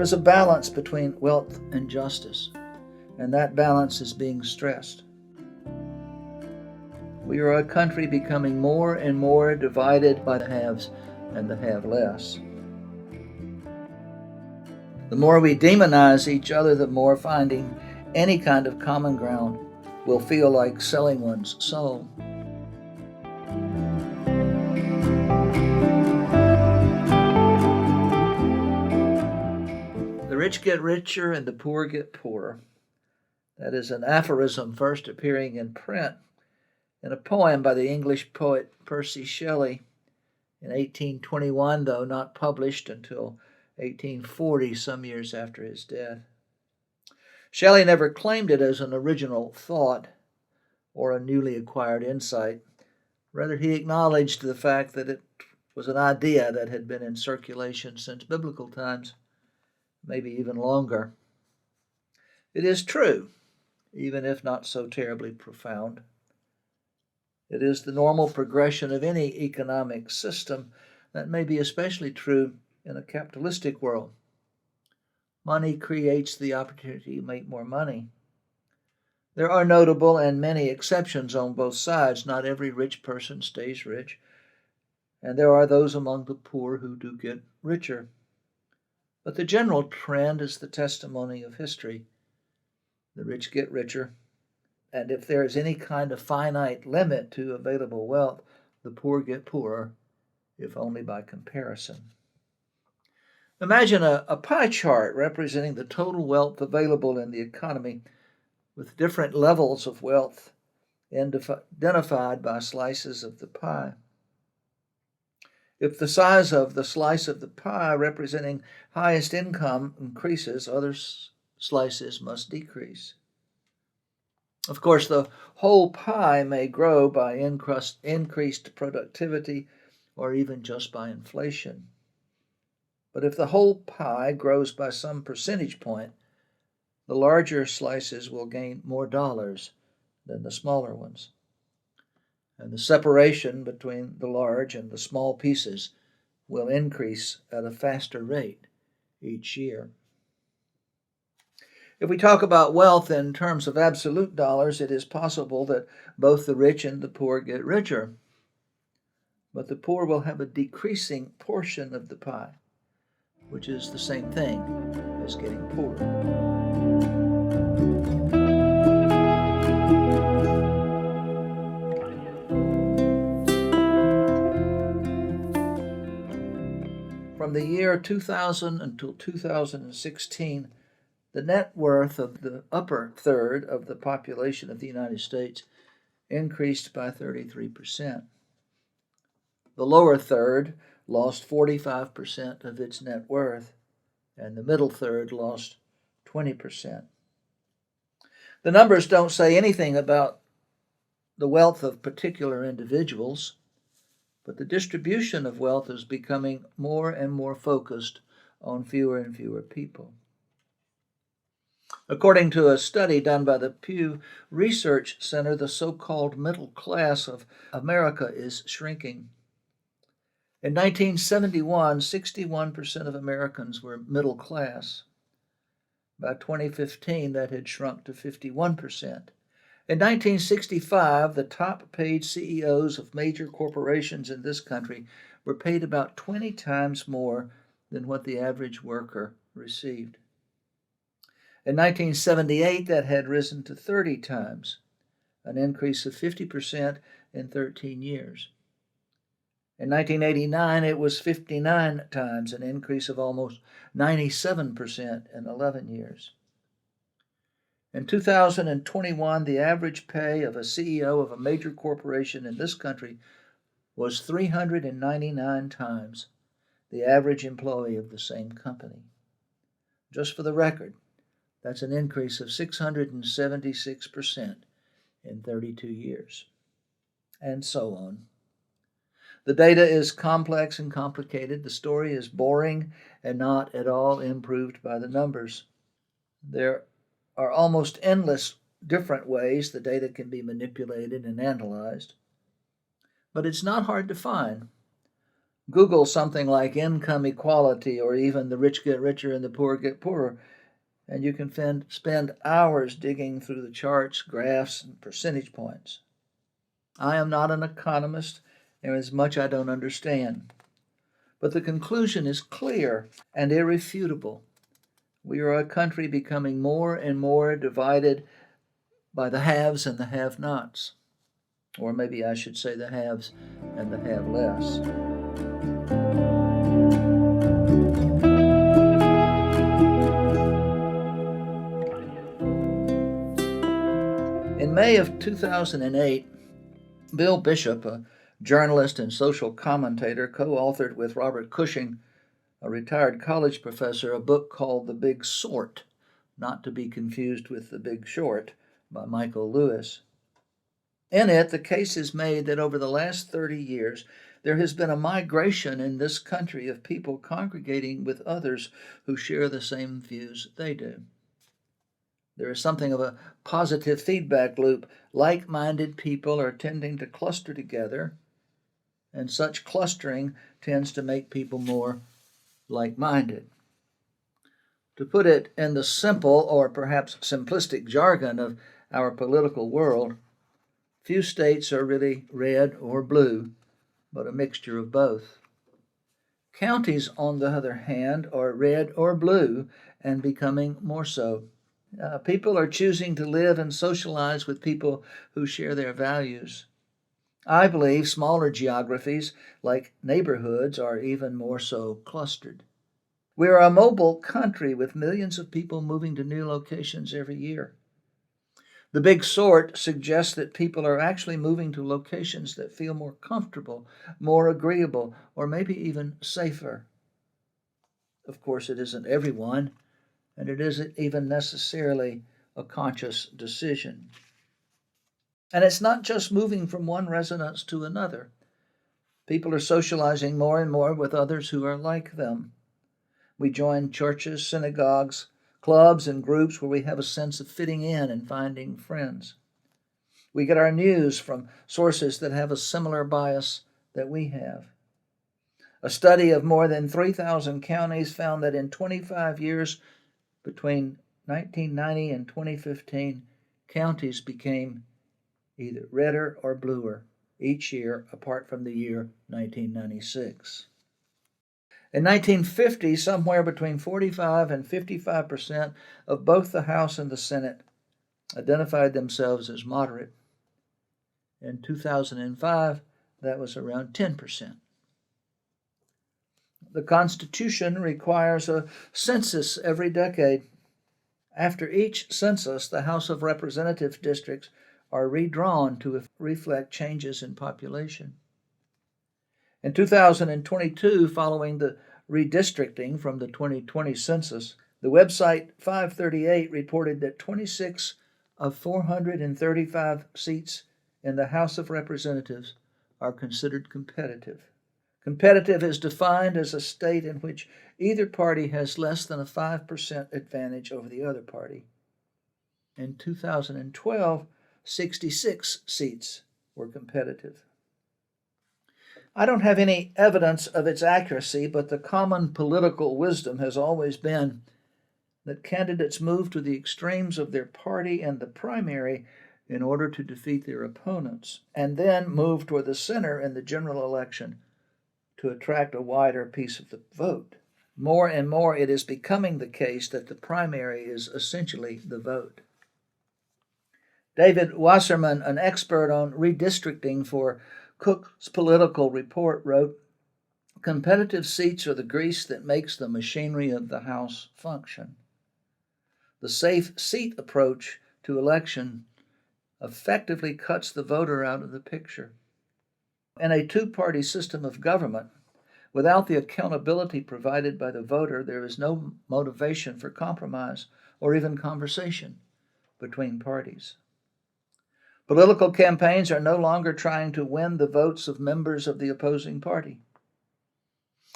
There's a balance between wealth and justice, and that balance is being stressed. We are a country becoming more and more divided by the haves and the have-less. The more we demonize each other, the more finding any kind of common ground will feel like selling one's soul. The rich get richer and the poor get poorer. That is an aphorism first appearing in print in a poem by the English poet Percy Shelley in 1821, though not published until 1840, some years after his death. Shelley never claimed it as an original thought or a newly acquired insight. Rather, he acknowledged the fact that it was an idea that had been in circulation since biblical times, maybe even longer. It is true, even if not so terribly profound. It is the normal progression of any economic system that may be especially true in a capitalistic world. Money creates the opportunity to make more money. There are notable and many exceptions on both sides. Not every rich person stays rich, and there are those among the poor who do get richer. But the general trend is the testimony of history. The rich get richer, and if there is any kind of finite limit to available wealth, the poor get poorer, if only by comparison. Imagine a pie chart representing the total wealth available in the economy, with different levels of wealth identified by slices of the pie. If the size of the slice of the pie representing highest income increases, other slices must decrease. Of course, the whole pie may grow by increased productivity or even just by inflation. But if the whole pie grows by some percentage point, the larger slices will gain more dollars than the smaller ones. And the separation between the large and the small pieces will increase at a faster rate each year. If we talk about wealth in terms of absolute dollars, it is possible that both the rich and the poor get richer, but the poor will have a decreasing portion of the pie, which is the same thing as getting poorer. From the year 2000 until 2016, the net worth of the upper third of the population of the United States increased by 33%. The lower third lost 45% of its net worth, and the middle third lost 20%. The numbers don't say anything about the wealth of particular individuals, but the distribution of wealth is becoming more and more focused on fewer and fewer people. According to a study done by the Pew Research Center, the so-called middle class of America is shrinking. In 1971, 61% of Americans were middle class. By 2015, that had shrunk to 51%. In 1965, the top-paid CEOs of major corporations in this country were paid about 20 times more than what the average worker received. In 1978, that had risen to 30 times, an increase of 50% in 13 years. In 1989, it was 59 times, an increase of almost 97% in 11 years. In 2021, the average pay of a CEO of a major corporation in this country was 399 times the average employee of the same company. Just for the record, that's an increase of 676% in 32 years, and so on. The data is complex and complicated. The story is boring and not at all improved by the numbers. There are almost endless different ways the data can be manipulated and analyzed, but it's not hard to find. Google something like income equality or even the rich get richer and the poor get poorer, and you can spend hours digging through the charts, graphs, and percentage points. I am not an economist, and as much I don't understand. But the conclusion is clear and irrefutable. We are a country becoming more and more divided by the haves and the have-nots. Or maybe I should say the haves and the have-less. In May of 2008, Bill Bishop, a journalist and social commentator, co-authored with Robert Cushing, a retired college professor, a book called The Big Sort, not to be confused with The Big Short by Michael Lewis. In it, the case is made that over the last 30 years, there has been a migration in this country of people congregating with others who share the same views they do. There is something of a positive feedback loop. Like-minded people are tending to cluster together, and such clustering tends to make people more like-minded. To put it in the simple or perhaps simplistic jargon of our political world, few states are really red or blue, but a mixture of both. Counties, on the other hand, are red or blue and becoming more so. People are choosing to live and socialize with people who share their values. I believe smaller geographies, like neighborhoods, are even more so clustered. We are a mobile country with millions of people moving to new locations every year. The Big Sort suggests that people are actually moving to locations that feel more comfortable, more agreeable, or maybe even safer. Of course, it isn't everyone, and it isn't even necessarily a conscious decision. And it's not just moving from one residence to another. People are socializing more and more with others who are like them. We join churches, synagogues, clubs, and groups where we have a sense of fitting in and finding friends. We get our news from sources that have a similar bias that we have. A study of more than 3,000 counties found that in 25 years, between 1990 and 2015, counties became either redder or bluer each year apart from the year 1996. In 1950, somewhere between 45 and 55% of both the House and the Senate identified themselves as moderate. In 2005, that was around 10%. The Constitution requires a census every decade. After each census, the House of Representatives districts are redrawn to reflect changes in population. In 2022, following the redistricting from the 2020 census, the website 538 reported that 26 of 435 seats in the House of Representatives are considered competitive. Competitive is defined as a state in which either party has less than a 5% advantage over the other party. In 2012, 66 seats were competitive. I don't have any evidence of its accuracy, but the common political wisdom has always been that candidates move to the extremes of their party and the primary in order to defeat their opponents, and then move toward the center in the general election to attract a wider piece of the vote. More and more, it is becoming the case that the primary is essentially the vote. David Wasserman, an expert on redistricting for Cook's Political Report, wrote, "Competitive seats are the grease that makes the machinery of the House function. The safe seat approach to election effectively cuts the voter out of the picture. In a two-party system of government, without the accountability provided by the voter, there is no motivation for compromise or even conversation between parties. Political campaigns are no longer trying to win the votes of members of the opposing party.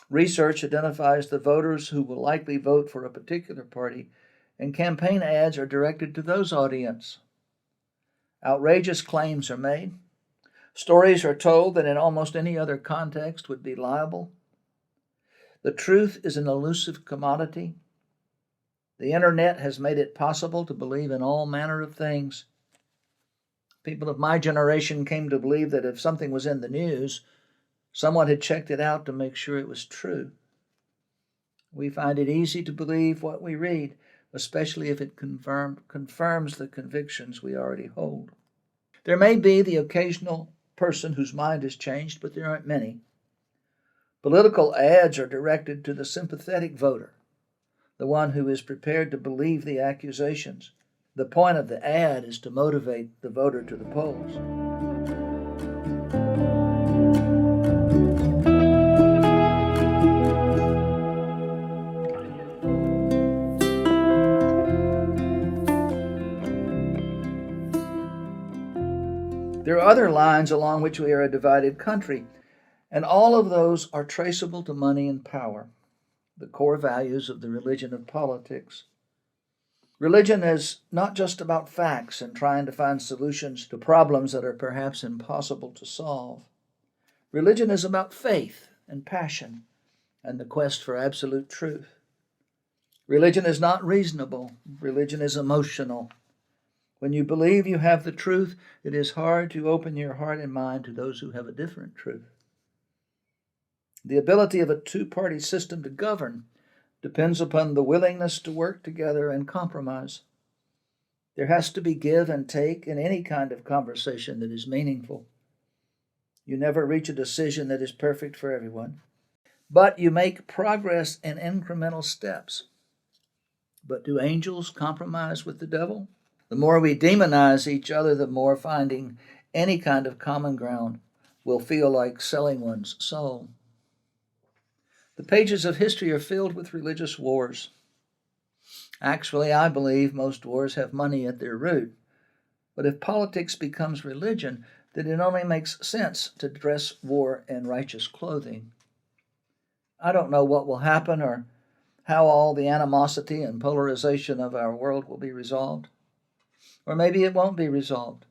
Research identifies the voters who will likely vote for a particular party, and campaign ads are directed to those audiences. Outrageous claims are made. Stories are told that in almost any other context would be liable. The truth is an elusive commodity. The internet has made it possible to believe in all manner of things. People of my generation came to believe that if something was in the news, someone had checked it out to make sure it was true. We find it easy to believe what we read, especially if it confirms the convictions we already hold. There may be the occasional person whose mind has changed, but there aren't many. Political ads are directed to the sympathetic voter, the one who is prepared to believe the accusations. The point of the ad is to motivate the voter to the polls. There are other lines along which we are a divided country, and all of those are traceable to money and power, the core values of the religion of politics. Religion is not just about facts and trying to find solutions to problems that are perhaps impossible to solve. Religion is about faith and passion and the quest for absolute truth. Religion is not reasonable. Religion is emotional. When you believe you have the truth, it is hard to open your heart and mind to those who have a different truth. The ability of a two-party system to govern depends upon the willingness to work together and compromise. There has to be give and take in any kind of conversation that is meaningful. You never reach a decision that is perfect for everyone, but you make progress in incremental steps. But do angels compromise with the devil? The more we demonize each other, the more finding any kind of common ground will feel like selling one's soul. The pages of history are filled with religious wars. Actually, I believe most wars have money at their root. But if politics becomes religion, then it only makes sense to dress war in righteous clothing. I don't know what will happen or how all the animosity and polarization of our world will be resolved. Or maybe it won't be resolved,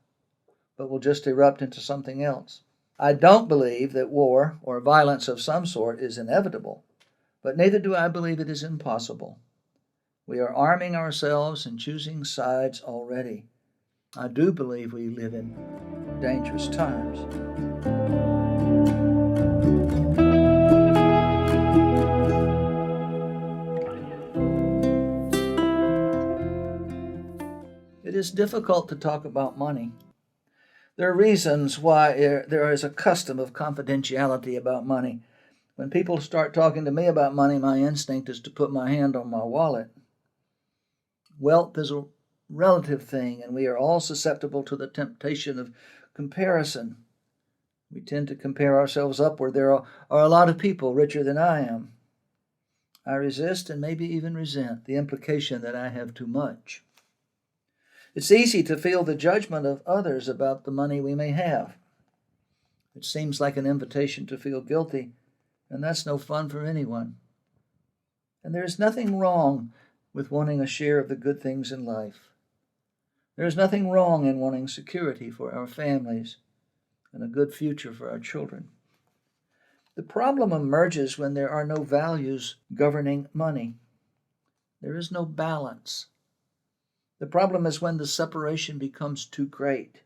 but will just erupt into something else. I don't believe that war or violence of some sort is inevitable, but neither do I believe it is impossible. We are arming ourselves and choosing sides already. I do believe we live in dangerous times. It is difficult to talk about money. There are reasons why there is a custom of confidentiality about money. When people start talking to me about money, my instinct is to put my hand on my wallet. Wealth is a relative thing, and we are all susceptible to the temptation of comparison. We tend to compare ourselves upward. There are a lot of people richer than I am. I resist and maybe even resent the implication that I have too much. It's easy to feel the judgment of others about the money we may have. It seems like an invitation to feel guilty, and that's no fun for anyone. And there is nothing wrong with wanting a share of the good things in life. There is nothing wrong in wanting security for our families and a good future for our children. The problem emerges when there are no values governing money. There is no balance. The problem is when the separation becomes too great.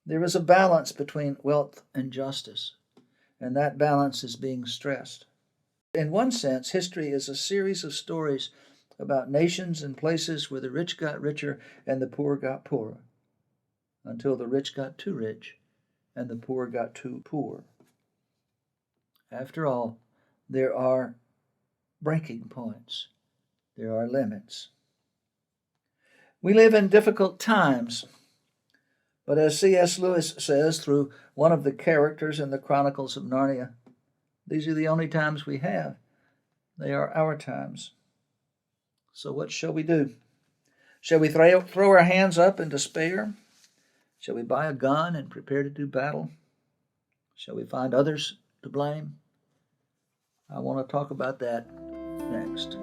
There is a balance between wealth and justice, and that balance is being stressed. In one sense, history is a series of stories about nations and places where the rich got richer and the poor got poorer, until the rich got too rich and the poor got too poor. After all, there are breaking points. There are limits. We live in difficult times, but as C.S. Lewis says through one of the characters in the Chronicles of Narnia, these are the only times we have. They are our times. So what shall we do? Shall we throw our hands up in despair? Shall we buy a gun and prepare to do battle? Shall we find others to blame? I want to talk about that next.